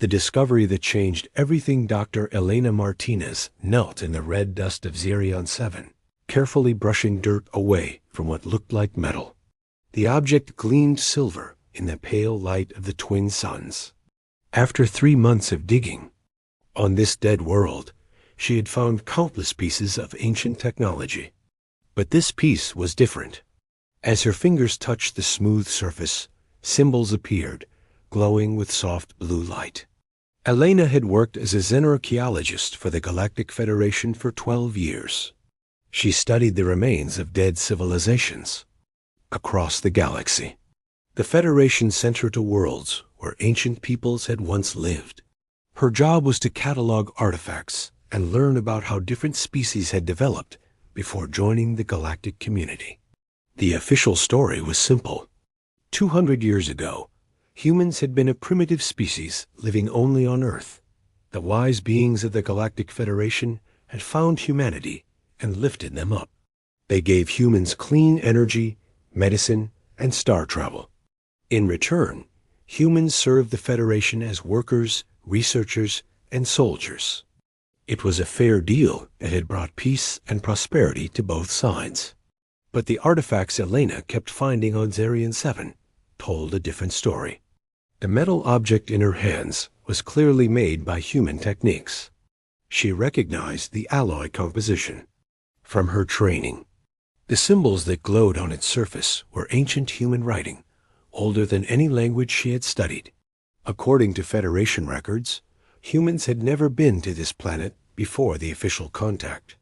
The discovery that changed everything. Dr. Elena Martinez knelt in the red dust of Zerion 7, carefully brushing dirt away from what looked like metal. The object gleamed silver in the pale light of the twin suns. After 3 months of digging, on this dead world, she had found countless pieces of ancient technology. But this piece was different. As her fingers touched the smooth surface, symbols appeared, glowing with soft blue light. Elena had worked as a xenarchaeologist for the Galactic Federation for 12 years. She studied the remains of dead civilizations across the galaxy. The Federation sent her to worlds where ancient peoples had once lived. Her job was to catalog artifacts and learn about how different species had developed before joining the galactic community. The official story was simple. 200 years ago, humans had been a primitive species living only on Earth. The wise beings of the Galactic Federation had found humanity and lifted them up. They gave humans clean energy, medicine, and star travel. In return, humans served the Federation as workers, researchers, and soldiers. It was a fair deal that had brought peace and prosperity to both sides. But the artifacts Elena kept finding on Zerion 7 told a different story. The metal object in her hands was clearly made by human techniques. She recognized the alloy composition from her training. The symbols that glowed on its surface were ancient human writing, older than any language she had studied. According to Federation records, humans had never been to this planet before the official contact.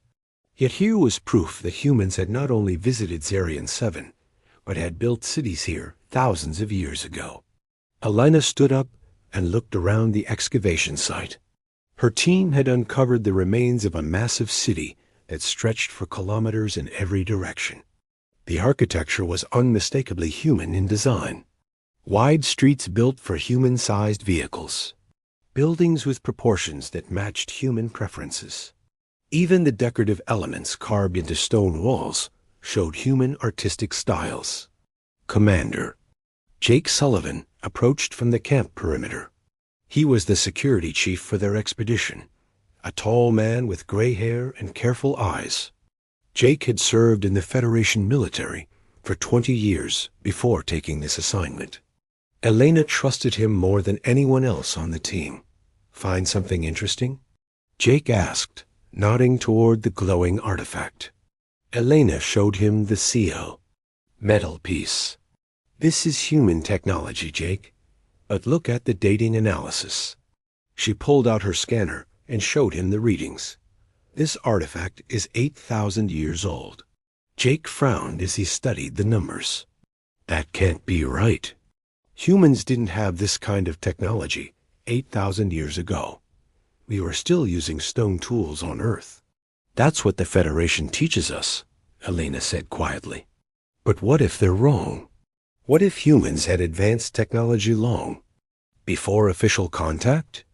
Yet here was proof that humans had not only visited Zerion 7, but had built cities here thousands of years ago. Elena stood up and looked around the excavation site. Her team had uncovered the remains of a massive city that stretched for kilometers in every direction. The architecture was unmistakably human in design. Wide streets built for human-sized vehicles. Buildings with proportions that matched human preferences. Even the decorative elements carved into stone walls showed human artistic styles. Commander Jake Sullivan approached from the camp perimeter. He was the security chief for their expedition, a tall man with gray hair and careful eyes. Jake had served in the Federation military for 20 years before taking this assignment. Elena trusted him more than anyone else on the team. Find something interesting? Jake asked, nodding toward the glowing artifact. Elena showed him the seal. Metal piece. This is human technology, Jake. But look at the dating analysis. She pulled out her scanner and showed him the readings. This artifact is 8,000 years old. Jake frowned as he studied the numbers. That can't be right. Humans didn't have this kind of technology 8,000 years ago. We were still using stone tools on Earth. That's what the Federation teaches us, Elena said quietly. But what if they're wrong? What if humans had advanced technology long before official contact?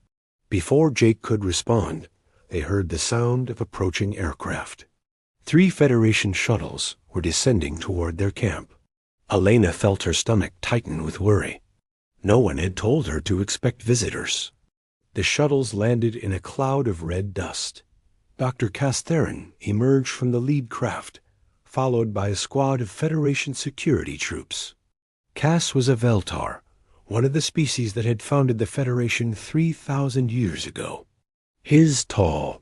Before Jake could respond, they heard the sound of approaching aircraft. 3 Federation shuttles were descending toward their camp. Elena felt her stomach tighten with worry. No one had told her to expect visitors. The shuttles landed in a cloud of red dust. Dr. Castherin emerged from the lead craft, followed by a squad of Federation security troops. Cass was a Veltar, one of the species that had founded the Federation 3,000 years ago. His tall,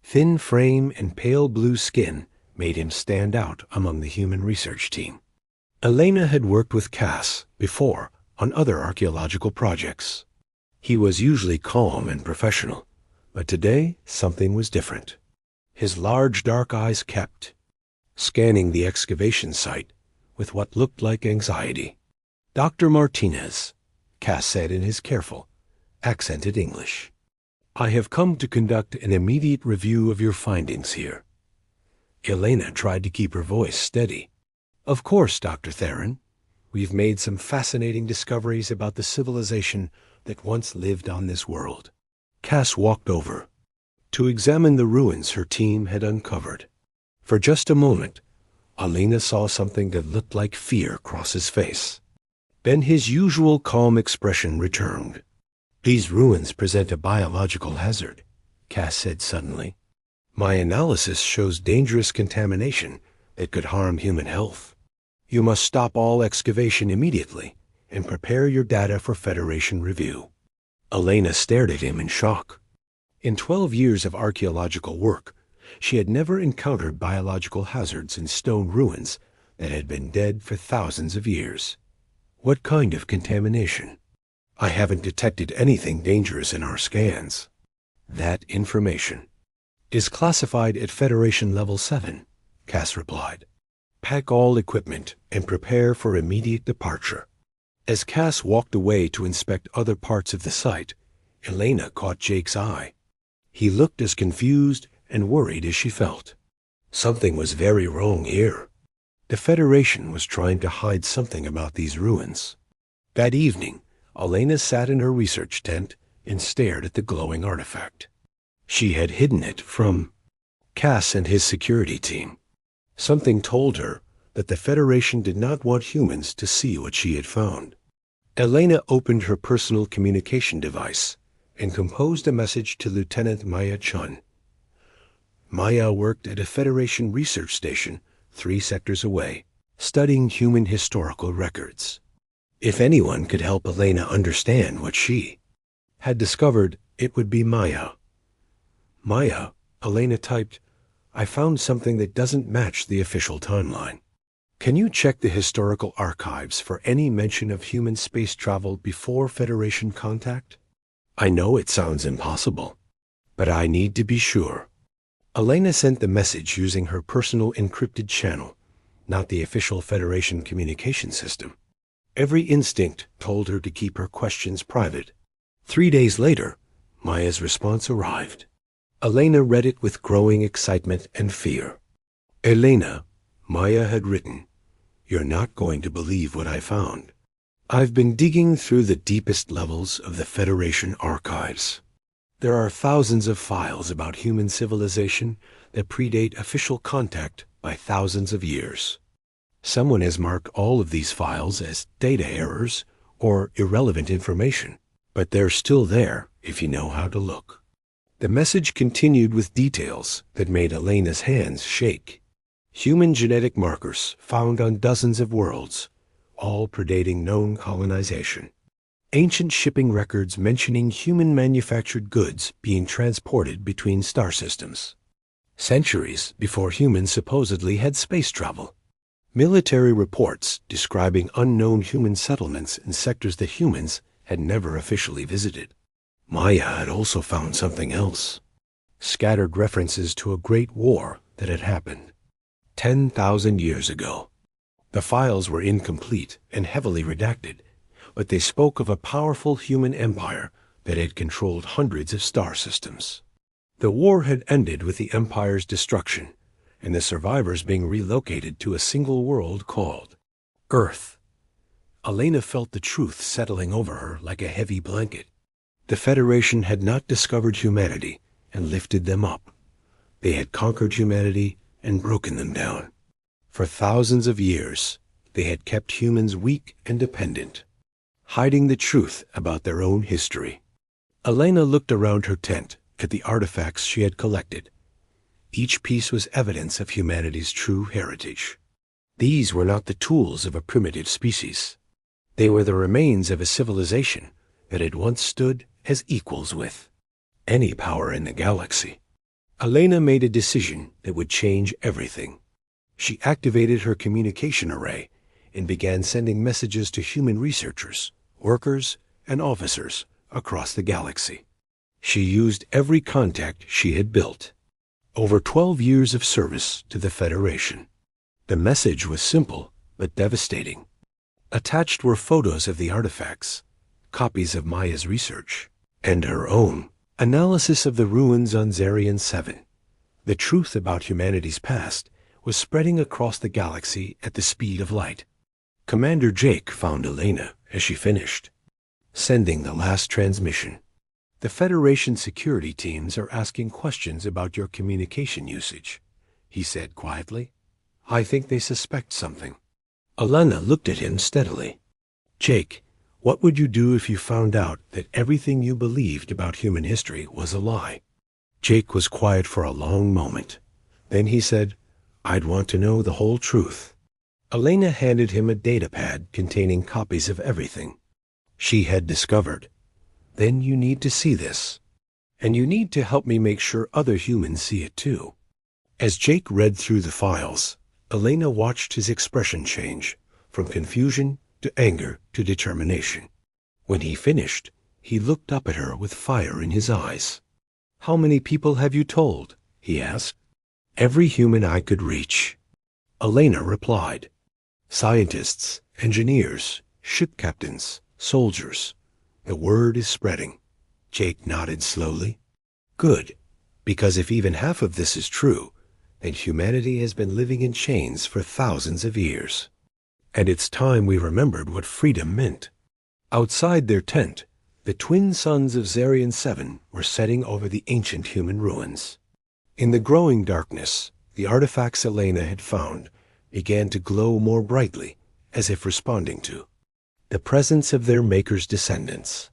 thin frame and pale blue skin made him stand out among the human research team. Elena had worked with Cass before on other archaeological projects. He was usually calm and professional, but today something was different. His large dark eyes kept scanning the excavation site with what looked like anxiety. Dr. Martinez, Cass said in his careful, accented English. I have come to conduct an immediate review of your findings here. Elena tried to keep her voice steady. Of course, Dr. Theron. We've made some fascinating discoveries about the civilization that once lived on this world. Cass walked over to examine the ruins her team had uncovered. For just a moment, Elena saw something that looked like fear cross his face. Then his usual calm expression returned. These ruins present a biological hazard, Cass said suddenly. My analysis shows dangerous contamination that could harm human health. You must stop all excavation immediately and prepare your data for Federation review. Elena stared at him in shock. In 12 years of archaeological work, she had never encountered biological hazards in stone ruins that had been dead for thousands of years. What kind of contamination? I haven't detected anything dangerous in our scans. That information is classified at Federation Level 7, Cass replied. Pack all equipment and prepare for immediate departure. As Cass walked away to inspect other parts of the site, Elena caught Jake's eye. He looked as confused and worried as she felt. Something was very wrong here. The Federation was trying to hide something about these ruins. That evening, Elena sat in her research tent and stared at the glowing artifact. She had hidden it from Cass and his security team. Something told her that the Federation did not want humans to see what she had found. Elena opened her personal communication device and composed a message to Lieutenant Maya Chun. Maya worked at a Federation research station 3 sectors away, studying human historical records. If anyone could help Elena understand what she had discovered, it would be Maya. Maya, Elena typed, I found something that doesn't match the official timeline. Can you check the historical archives for any mention of human space travel before Federation contact? I know it sounds impossible, but I need to be sure. Elena sent the message using her personal encrypted channel, not the official Federation communication system. Every instinct told her to keep her questions private. 3 days later, Maya's response arrived. Elena read it with growing excitement and fear. Elena, Maya had written, You're not going to believe what I found. I've been digging through the deepest levels of the Federation archives. There are thousands of files about human civilization that predate official contact by thousands of years. Someone has marked all of these files as data errors or irrelevant information, but they're still there if you know how to look. The message continued with details that made Elena's hands shake. Human genetic markers found on dozens of worlds, all predating known colonization. Ancient shipping records mentioning human-manufactured goods being transported between star systems. Centuries before humans supposedly had space travel. Military reports describing unknown human settlements in sectors that humans had never officially visited. Maya had also found something else. Scattered references to a great war that had happened 10,000 years ago. The files were incomplete and heavily redacted, but they spoke of a powerful human empire that had controlled hundreds of star systems. The war had ended with the empire's destruction, and the survivors being relocated to a single world called Earth. Elena felt the truth settling over her like a heavy blanket. The Federation had not discovered humanity and lifted them up. They had conquered humanity and broken them down. For thousands of years, they had kept humans weak and dependent, hiding the truth about their own history. Elena looked around her tent at the artifacts she had collected. Each piece was evidence of humanity's true heritage. These were not the tools of a primitive species. They were the remains of a civilization that had once stood as equals with any power in the galaxy. Elena made a decision that would change everything. She activated her communication array and began sending messages to human researchers, workers, and officers across the galaxy. She used every contact she had built. Over 12 years of service to the Federation. The message was simple but devastating. Attached were photos of the artifacts, copies of Maya's research, and her own analysis of the ruins on Zarian 7. The truth about humanity's past was spreading across the galaxy at the speed of light. Commander Jake found Elena as she finished, sending the last transmission. The Federation security teams are asking questions about your communication usage, he said quietly. I think they suspect something. Elena looked at him steadily. Jake, What would you do if you found out that everything you believed about human history was a lie? Jake was quiet for a long moment. Then he said, I'd want to know the whole truth. Elena handed him a datapad containing copies of everything she had discovered. Then you need to see this. And you need to help me make sure other humans see it too. As Jake read through the files, Elena watched his expression change from confusion to anger to determination. When he finished, he looked up at her with fire in his eyes. How many people have you told? He asked. Every human I could reach. Elena replied. Scientists, engineers, ship captains, soldiers. The word is spreading. Jake nodded slowly. Good, because if even half of this is true, then humanity has been living in chains for thousands of years. And it's time we remembered what freedom meant. Outside their tent, the twin suns of Zarian 7 were setting over the ancient human ruins. In the growing darkness, the artifacts Elena had found began to glow more brightly, as if responding to the presence of their maker's descendants.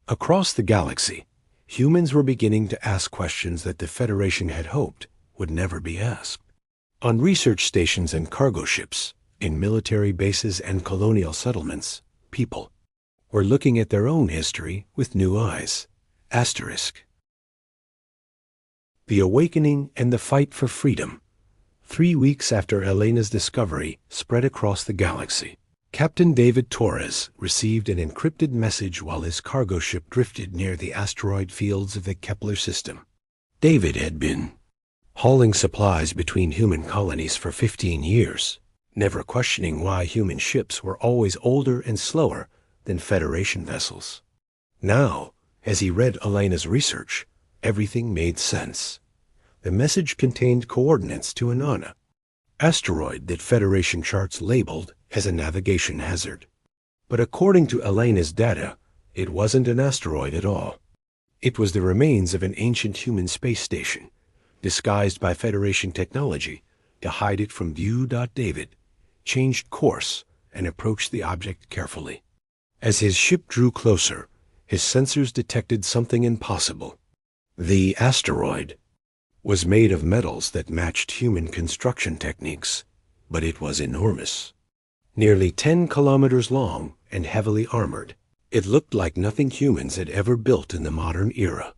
Across the galaxy, humans were beginning to ask questions that the Federation had hoped would never be asked. On research stations and cargo ships, in military bases and colonial settlements, people were looking at their own history with new eyes. Asterisk. The Awakening and the Fight for Freedom. 3 weeks after Elena's discovery spread across the galaxy, Captain David Torres received an encrypted message while his cargo ship drifted near the asteroid fields of the Kepler system. David had been hauling supplies between human colonies for 15 years, never questioning why human ships were always older and slower than Federation vessels. Now, as he read Elena's research, everything made sense. The message contained coordinates to an asteroid that Federation charts labeled as a navigation hazard. But according to Elena's data, it wasn't an asteroid at all. It was the remains of an ancient human space station, disguised by Federation technology to hide it from view. David changed course and approached the object carefully. As his ship drew closer, his sensors detected something impossible. The asteroid was made of metals that matched human construction techniques, but it was enormous. Nearly 10 kilometers long and heavily armored, it looked like nothing humans had ever built in the modern era.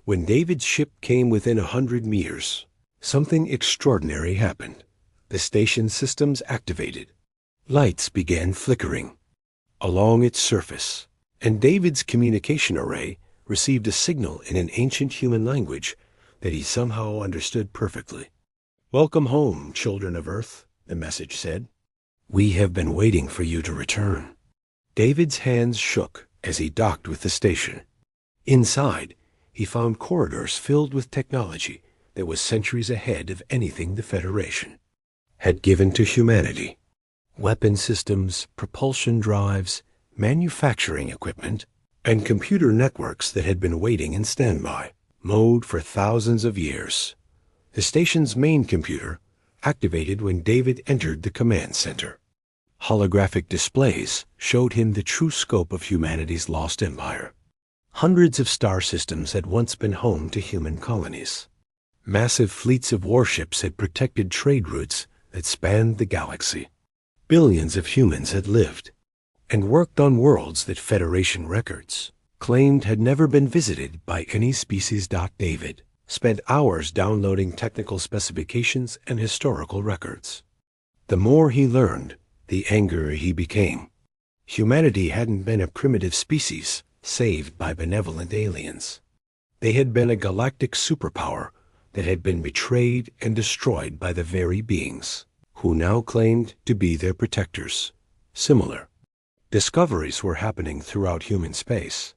When David's ship came within 100 meters, something extraordinary happened. The station's systems activated. Lights began flickering along its surface, and David's communication array received a signal in an ancient human language that he somehow understood perfectly. Welcome home, children of Earth, the message said. We have been waiting for you to return. David's hands shook as he docked with the station. Inside, he found corridors filled with technology that was centuries ahead of anything the Federation had given to humanity. Weapon systems, propulsion drives, manufacturing equipment, and computer networks that had been waiting in standby mode for thousands of years. The station's main computer activated when David entered the command center. Holographic displays showed him the true scope of humanity's lost empire. Hundreds of star systems had once been home to human colonies. Massive fleets of warships had protected trade routes that spanned the galaxy. Billions of humans had lived and worked on worlds that Federation records claimed had never been visited by any species. David spent hours downloading technical specifications and historical records. The more he learned, the angrier he became. Humanity hadn't been a primitive species saved by benevolent aliens. They had been a galactic superpower that had been betrayed and destroyed by the very beings who now claimed to be their protectors. Similar discoveries were happening throughout human space.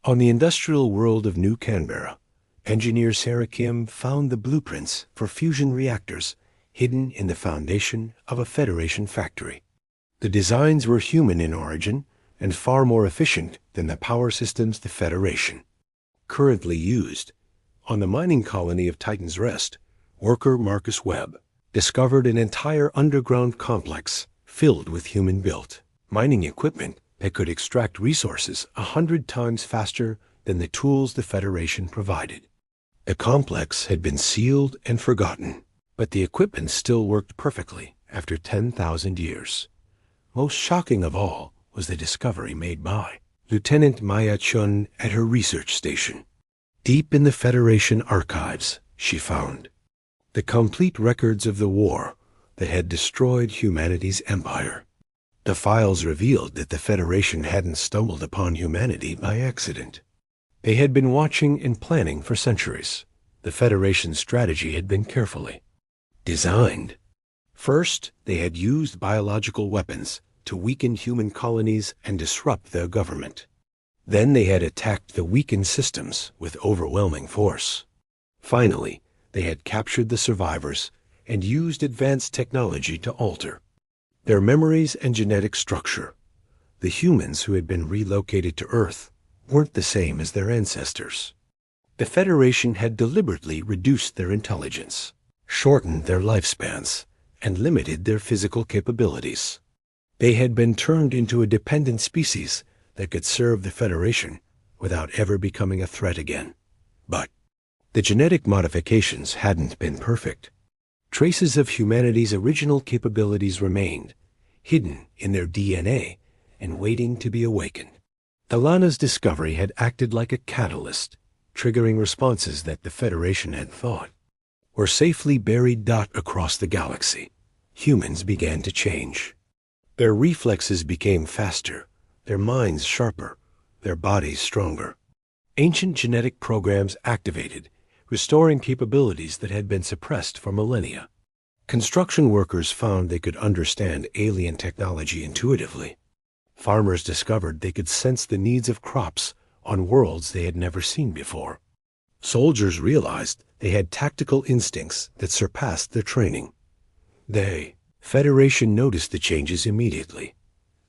On the industrial world of New Canberra, engineer Sarah Kim found the blueprints for fusion reactors hidden in the foundation of a Federation factory. The designs were human in origin and far more efficient than the power systems the Federation currently used. On the mining colony of Titan's Rest, worker Marcus Webb discovered an entire underground complex filled with human-built mining equipment that could extract resources 100 times faster than the tools the Federation provided. The complex had been sealed and forgotten, but the equipment still worked perfectly after 10,000 years. Most shocking of all was the discovery made by Lieutenant Maya Chun at her research station. Deep in the Federation archives, she found the complete records of the war that had destroyed humanity's empire. The files revealed that the Federation hadn't stumbled upon humanity by accident. They had been watching and planning for centuries. The Federation's strategy had been carefully designed. First, they had used biological weapons to weaken human colonies and disrupt their government. Then they had attacked the weakened systems with overwhelming force. Finally, they had captured the survivors and used advanced technology to alter their memories and genetic structure. The humans who had been relocated to Earth weren't the same as their ancestors. The Federation had deliberately reduced their intelligence, shortened their lifespans, and limited their physical capabilities. They had been turned into a dependent species that could serve the Federation without ever becoming a threat again. But the genetic modifications hadn't been perfect. Traces of humanity's original capabilities remained, hidden in their DNA and waiting to be awakened. Alana's discovery had acted like a catalyst, triggering responses that the Federation had thought were safely buried across the galaxy. Humans began to change. Their reflexes became faster, their minds sharper, their bodies stronger. Ancient genetic programs activated, restoring capabilities that had been suppressed for millennia. Construction workers found they could understand alien technology intuitively. Farmers discovered they could sense the needs of crops on worlds they had never seen before. Soldiers realized they had tactical instincts that surpassed their training. The Federation noticed the changes immediately.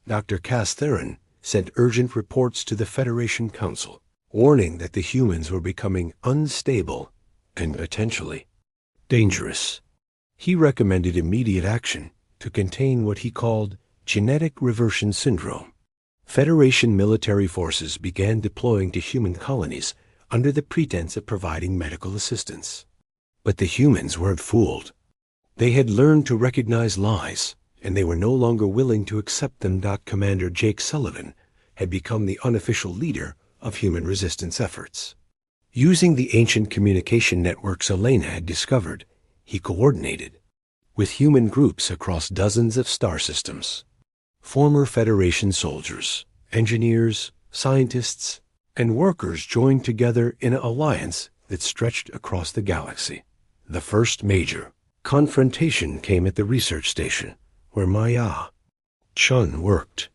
Dr. Cass Theron sent urgent reports to the Federation Council, warning that the humans were becoming unstable and potentially dangerous. He recommended immediate action to contain what he called genetic reversion syndrome. Federation military forces began deploying to human colonies under the pretense of providing medical assistance. But the humans weren't fooled. They had learned to recognize lies, and they were no longer willing to accept them. Commander Jake Sullivan had become the unofficial leader of human resistance efforts. Using the ancient communication networks Elena had discovered, he coordinated with human groups across dozens of star systems. Former Federation soldiers, engineers, scientists, and workers joined together in an alliance that stretched across the galaxy. The first major confrontation came at the research station where Maya Chun worked.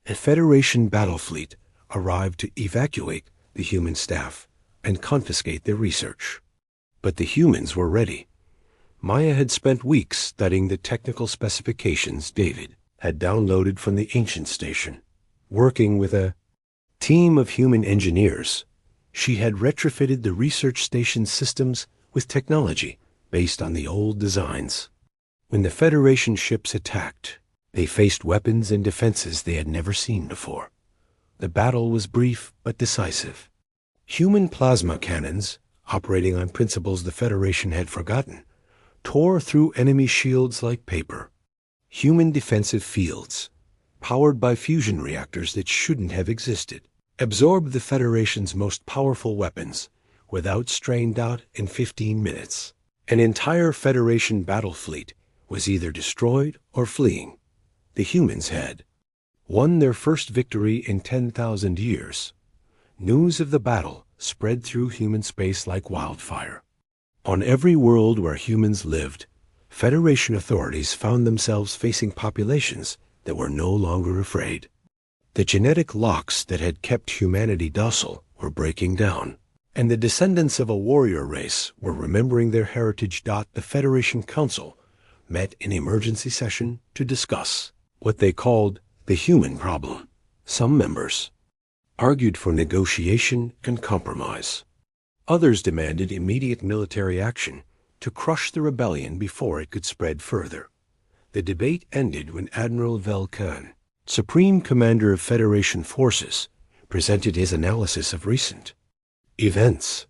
A Federation battle fleet arrived to evacuate the human staff and confiscate their research. But the humans were ready. Maya had spent weeks studying the technical specifications David had downloaded from the ancient station. Working with a team of human engineers, she had retrofitted the research station's systems with technology based on the old designs. When the Federation ships attacked, they faced weapons and defenses they had never seen before. The battle was brief but decisive. Human plasma cannons, operating on principles the Federation had forgotten, tore through enemy shields like paper. Human defensive fields, powered by fusion reactors that shouldn't have existed, absorbed the Federation's most powerful weapons without strained out in 15 minutes. An entire Federation battle fleet was either destroyed or fleeing. The humans had won their first victory in 10,000 years. News of the battle spread through human space like wildfire. On every world where humans lived, Federation authorities found themselves facing populations that were no longer afraid. The genetic locks that had kept humanity docile were breaking down, and the descendants of a warrior race were remembering their heritage. The Federation Council met in emergency session to discuss what they called the human problem. Some members argued for negotiation and compromise. Others demanded immediate military action to crush the rebellion before it could spread further. The debate ended when Admiral Velkan Supreme Commander of Federation Forces, presented his analysis of recent events.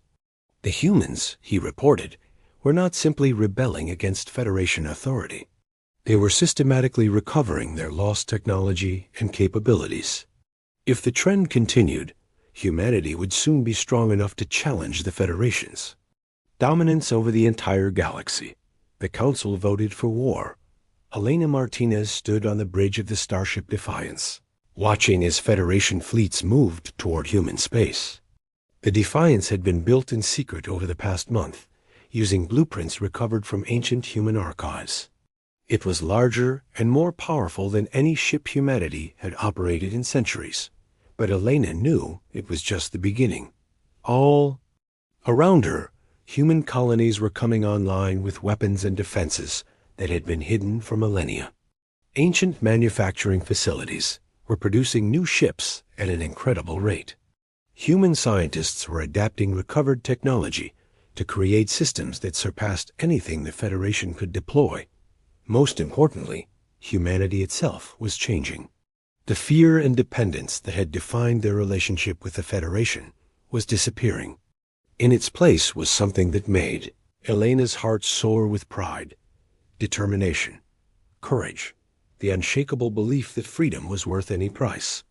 The humans, he reported, were not simply rebelling against Federation authority. They were systematically recovering their lost technology and capabilities. If the trend continued, humanity would soon be strong enough to challenge the Federation's dominance over the entire galaxy. The Council voted for war. Elena Martinez stood on the bridge of the starship Defiance, watching as Federation fleets moved toward human space. The Defiance had been built in secret over the past month, using blueprints recovered from ancient human archives. It was larger and more powerful than any ship humanity had operated in centuries. But Elena knew it was just the beginning. All around her, human colonies were coming online with weapons and defenses that had been hidden for millennia. Ancient manufacturing facilities were producing new ships at an incredible rate. Human scientists were adapting recovered technology to create systems that surpassed anything the Federation could deploy. Most importantly, humanity itself was changing. The fear and dependence that had defined their relationship with the Federation was disappearing. In its place was something that made Elena's heart soar with pride, determination, courage, the unshakable belief that freedom was worth any price.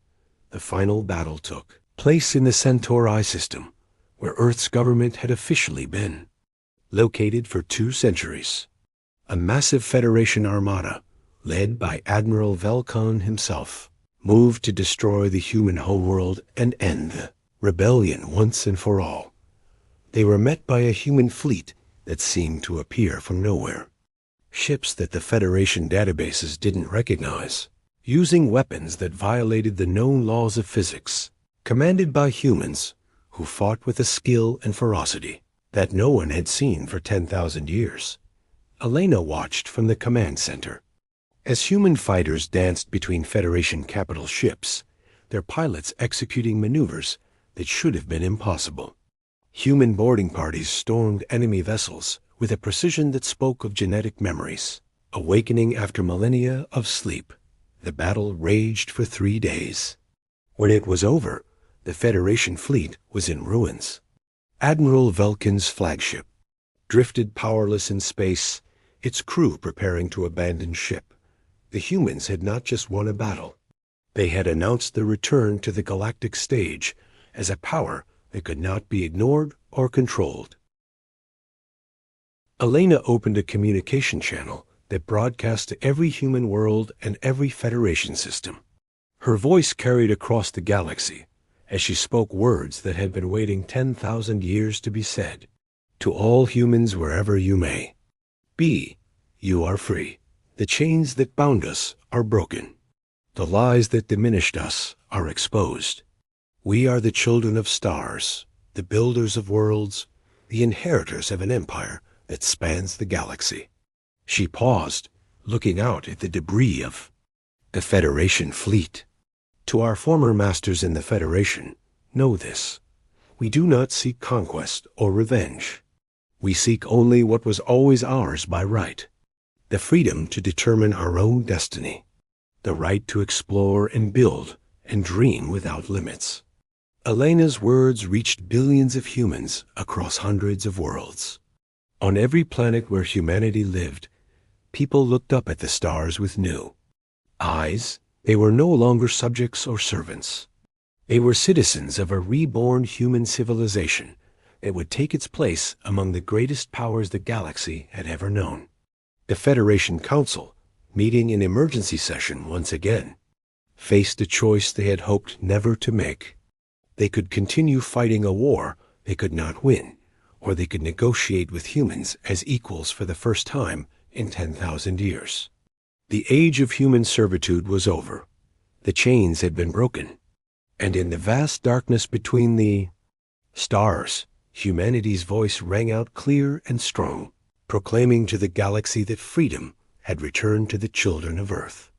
The final battle took place in the Centaur I system, where Earth's government had officially been located for 2 centuries. A massive Federation armada, led by Admiral Velcon himself, moved to destroy the human homeworld and end the rebellion once and for all. They were met by a human fleet that seemed to appear from nowhere. Ships that the Federation databases didn't recognize, using weapons that violated the known laws of physics, commanded by humans who fought with a skill and ferocity that no one had seen for 10,000 years. Elena watched from the command center. As human fighters danced between Federation capital ships, their pilots executing maneuvers that should have been impossible. Human boarding parties stormed enemy vessels with a precision that spoke of genetic memories. Awakening after millennia of sleep, the battle raged for 3 days. When it was over, the Federation fleet was in ruins. Admiral Velkin's flagship drifted powerless in space, its crew preparing to abandon ship. The humans had not just won a battle. They had announced their return to the galactic stage as a power that could not be ignored or controlled. Elena opened a communication channel that broadcast to every human world and every Federation system. Her voice carried across the galaxy as she spoke words that had been waiting 10,000 years to be said. To all humans wherever you may be, you are free. The chains that bound us are broken. The lies that diminished us are exposed. We are the children of stars, the builders of worlds, the inheritors of an empire that spans the galaxy. She paused, looking out at the debris of the Federation fleet. To our former masters in the Federation, know this. We do not seek conquest or revenge. We seek only what was always ours by right. The freedom to determine our own destiny. The right to explore and build and dream without limits. Elena's words reached billions of humans across hundreds of worlds. On every planet where humanity lived, people looked up at the stars with new eyes. They were no longer subjects or servants. They were citizens of a reborn human civilization that would take its place among the greatest powers the galaxy had ever known. The Federation Council, meeting in emergency session once again, faced a choice they had hoped never to make. They could continue fighting a war they could not win, or they could negotiate with humans as equals for the first time in 10,000 years. The age of human servitude was over. The chains had been broken. And in the vast darkness between the stars, humanity's voice rang out clear and strong, proclaiming to the galaxy that freedom had returned to the children of Earth.